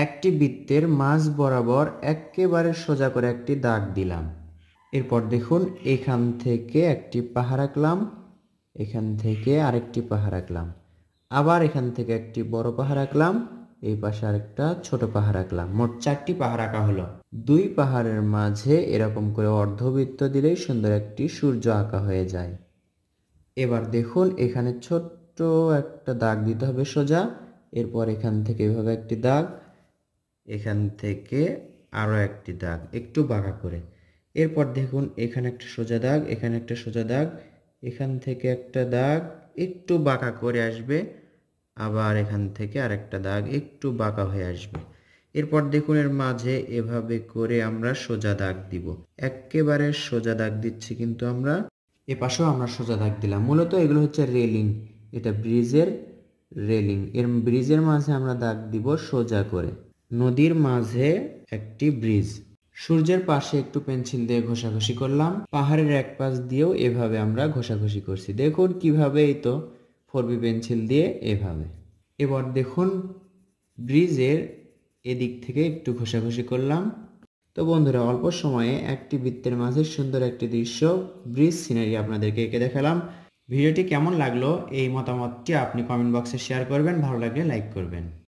একটি বৃত্তের মাঝ বরাবর একেবারে সোজা করে একটি দাগ দিলাম। এরপর দেখুন এখান থেকে একটি পাহাড় আঁকলাম, এখান থেকে আরেকটি পাহাড় আঁকলাম, আবার এখান থেকে একটি বড় পাহাড় আঁকলাম, এই পাশে আরেকটা ছোট পাহাড় আঁকলাম। মোট 4টি পাহাড় আঁকা হলো। 2 পাহাড়ের মাঝে এরকম করে অর্ধবৃত্ত দিলেই সুন্দর একটি সূর্য আঁকা হয়ে যায়। এবার দেখুন এখানে ছোট্ট একটা দাগ দিতে হবে সোজা। এরপর এখান থেকে এভাবে একটি দাগ, এখান থেকে আরও একটি দাগ একটু বাঁকা করে। এরপর দেখুন এখানে একটা সোজা দাগ, এখানে একটা সোজা দাগ, এখান থেকে একটা দাগ একটু বাঁকা করে আসবে, আবার এখান থেকে আরেকটা দাগ একটু বাঁকা হয়ে আসবে। এরপর দেখুন এর মাঝে এভাবে করে আমরা সোজা দাগ দিব। একেবারে সোজা দাগ দিচ্ছি কিন্তু আমরা। এপাশেও আমরা সোজা দাগ দিলাম। মূলত এগুলো হচ্ছে রেলিং, এটা ব্রিজের রেলিং। এর ব্রিজের মাঝে আমরা দাগ দিব সোজা করে। নদীর মাঝে একটি ব্রিজ। সূর্যের পাশে একটু পেন্সিল দিয়ে ঘষাঘষি করলাম। পাহাড়ের এক পাশ দিয়েও এভাবে আমরা ঘষাঘষি করছি। দেখুন কিভাবে, এই তো 4B পেন্সিল দিয়ে এভাবে। এবার দেখুন ব্রিজের এদিক থেকে একটু ঘষাঘষি করলাম। তো বন্ধুরা, অল্প সময়ে একটি বৃত্তের মাঝে সুন্দর একটি দৃশ্য, ব্রিজ সিনারি আপনাদেরকে এঁকে দেখালাম। ভিডিওটি কেমন লাগলো এই মতামতটি আপনি কমেন্ট বক্সে শেয়ার করবেন, ভালো লাগলে লাইক করবেন।